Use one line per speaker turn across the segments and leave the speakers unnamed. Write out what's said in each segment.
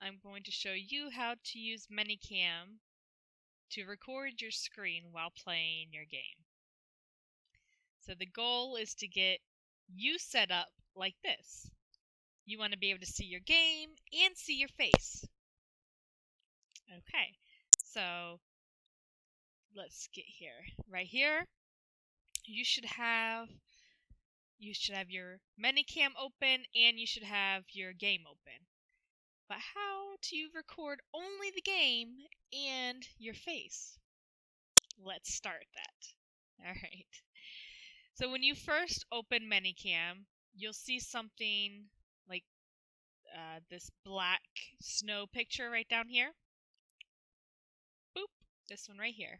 I'm going to show you how to use ManyCam to record your screen while playing your game. So the goal is to get you set up like this. You want to be able to see your game and see your face. Okay, so let's get here. Right here, you should have your ManyCam open and you should have your game open. But how to record only the game and your face? Let's start that. Alright. So when you first open ManyCam, you'll see something like this black snow picture right down here. Boop. This one right here.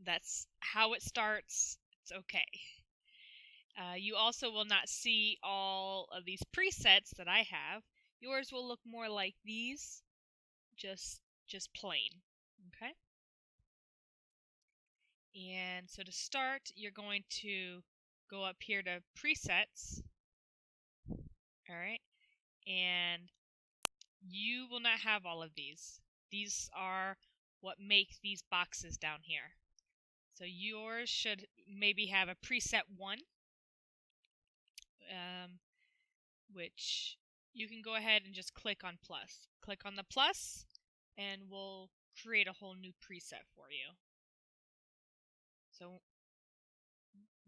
That's how it starts. It's okay. You also will not see all of these presets that I have. Yours will look more like these, just plain, okay? And so to start, you're going to go up here to presets, all right? And you will not have all of these. These are what make these boxes down here. So yours should maybe have a preset 1, which you can go ahead and just click on plus. Click on the plus, and we'll create a whole new preset for you. So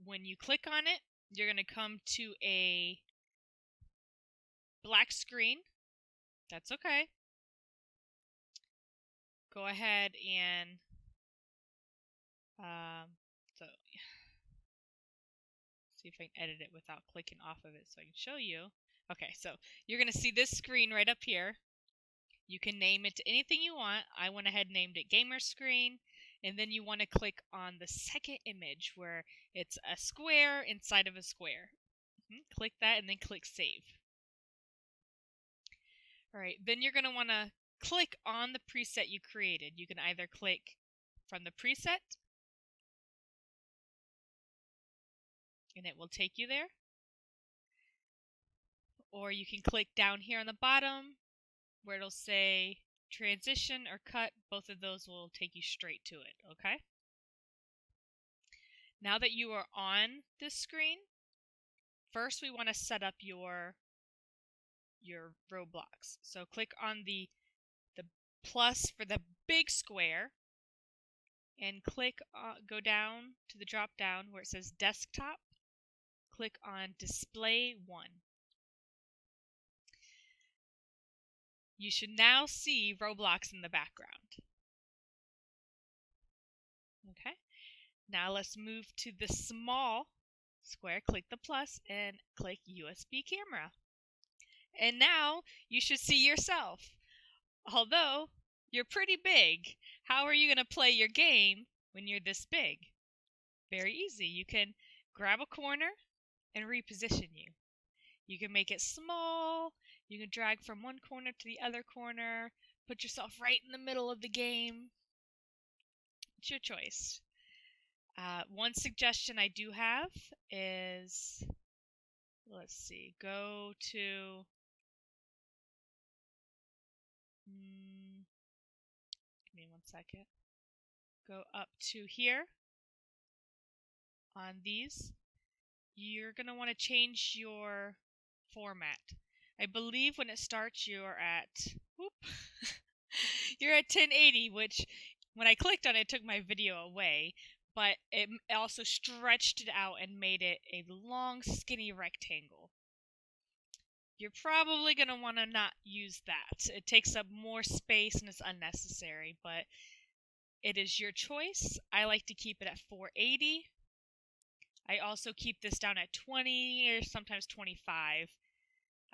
when you click on it, you're going to come to a black screen. That's okay. Go ahead and see if I can edit it without clicking off of it so I can show you. Okay, so you're going to see this screen right up here. You can name it to anything you want. I went ahead and named it Gamer Screen. And then you want to click on the second image where it's a square inside of a square. Click that and then click Save. Alright, then you're going to want to click on the preset you created. You can either click from the preset, and it will take you there. Or you can click down here on the bottom where it'll say transition or cut. Both of those will take you straight to it, okay? Now that you are on this screen, first we want to set up your Roblox. So click on the plus for the big square and click go down to the drop down where it says desktop. Click on display 1. You should now see Roblox in the background. Okay. Now let's move to the small square. Click the plus and click USB camera. And now you should see yourself. Although you're pretty big, how are you going to play your game when you're this big? Very easy. You can grab a corner and reposition you. You can make it small. You can drag from one corner to the other corner. Put yourself right in the middle of the game. It's your choice. One suggestion I do have is, let's see, go to, give me 1 second. Go up to here on these. You're going to want to change your format. I believe when it starts you're at, you're at 1080, which when I clicked on it, it took my video away, but it also stretched it out and made it a long, skinny rectangle. You're probably going to want to not use that. It takes up more space and it's unnecessary, but it is your choice. I like to keep it at 480. I also keep this down at 20 or sometimes 25.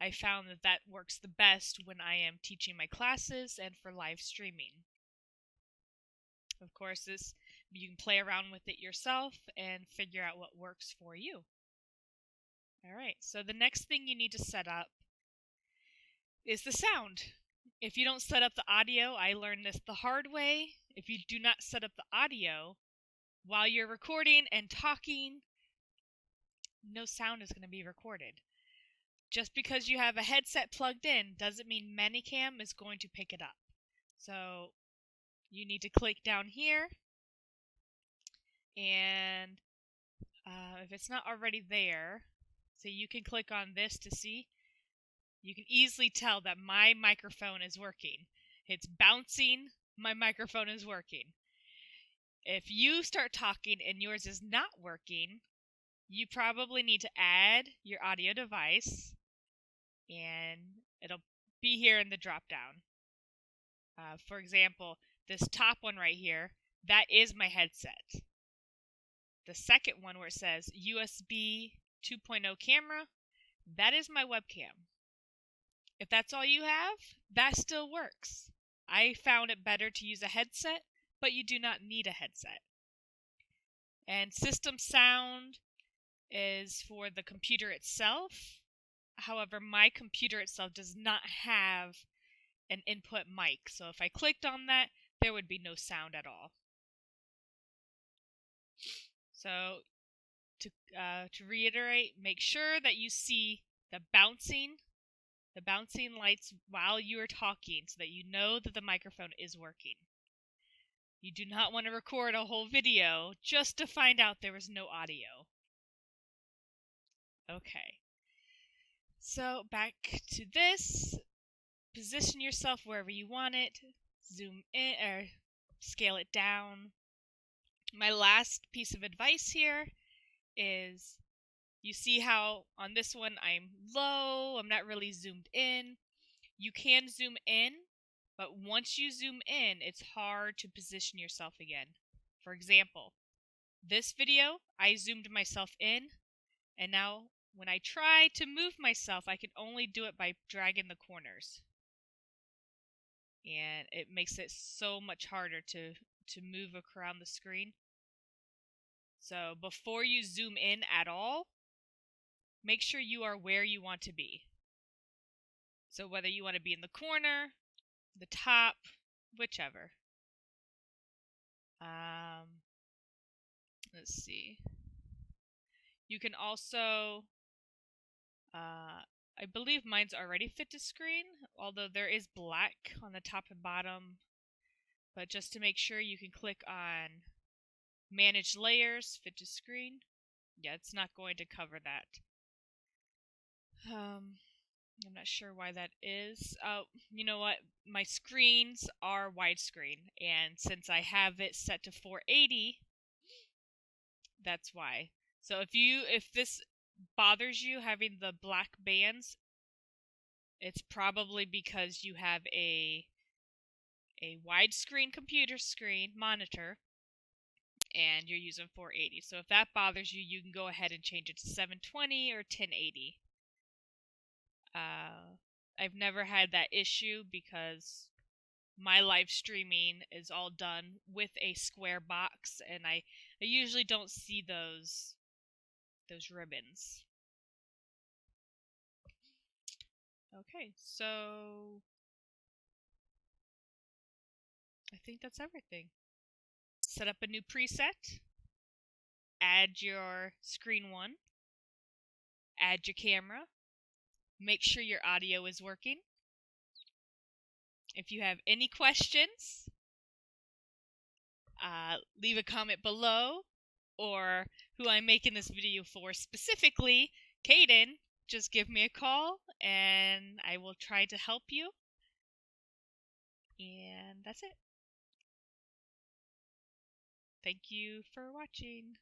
I found that that works the best when I am teaching my classes and for live streaming. Of course, you can play around with it yourself and figure out what works for you. Alright, so the next thing you need to set up is the sound. If you don't set up the audio, I learned this the hard way. If you do not set up the audio while you're recording and talking, no sound is going to be recorded. just because you have a headset plugged in doesn't mean ManyCam is going to pick it up. So you need to click down here, and if it's not already there, so you can click on this to see. You can easily tell that my microphone is working. It's bouncing, my microphone is working. If you start talking and yours is not working, you probably need to add your audio device, and it'll be here in the drop down. For example, this top one right here, that is my headset. The second one where it says USB 2.0 camera, that is my webcam. If that's all you have, that still works. I found it better to use a headset, but you do not need a headset. And system sound is for the computer itself. However, my computer itself does not have an input mic, so if I clicked on that, there would be no sound at all. So to reiterate, make sure that you see the bouncing lights while you are talking so that you know that the microphone is working. You do not want to record a whole video just to find out there was no audio. Okay. So back to this. Position yourself wherever you want it. Zoom in or scale it down. My last piece of advice here is, you see how on this one I'm low, I'm not really zoomed in. You can zoom in, but once you zoom in, it's hard to position yourself again. For example, this video, I zoomed myself in, and now when I try to move myself, I can only do it by dragging the corners. And it makes it so much harder to move around the screen. So before you zoom in at all, make sure you are where you want to be. So whether you want to be in the corner, the top, whichever. Let's see. You can also, I believe mine's already fit to screen, although there is black on the top and bottom. But just to make sure, you can click on Manage Layers, Fit to Screen. Yeah, it's not going to cover that. I'm not sure why that is. You know what? My screens are widescreen, and since I have it set to 480, that's why. So if this bothers you having the black bands, it's probably because you have a widescreen computer screen monitor and you're using 480. So if that bothers you, you can go ahead and change it to 720 or 1080. I've never had that issue because my live streaming is all done with a square box, and I usually don't see those ribbons. Okay, so I think that's everything. Set up a new preset, add your screen one, add your camera, make sure your audio is working. If you have any questions, leave a comment below, or who I'm making this video for specifically, Kaden, just give me a call and I will try to help you. And that's it. Thank you for watching.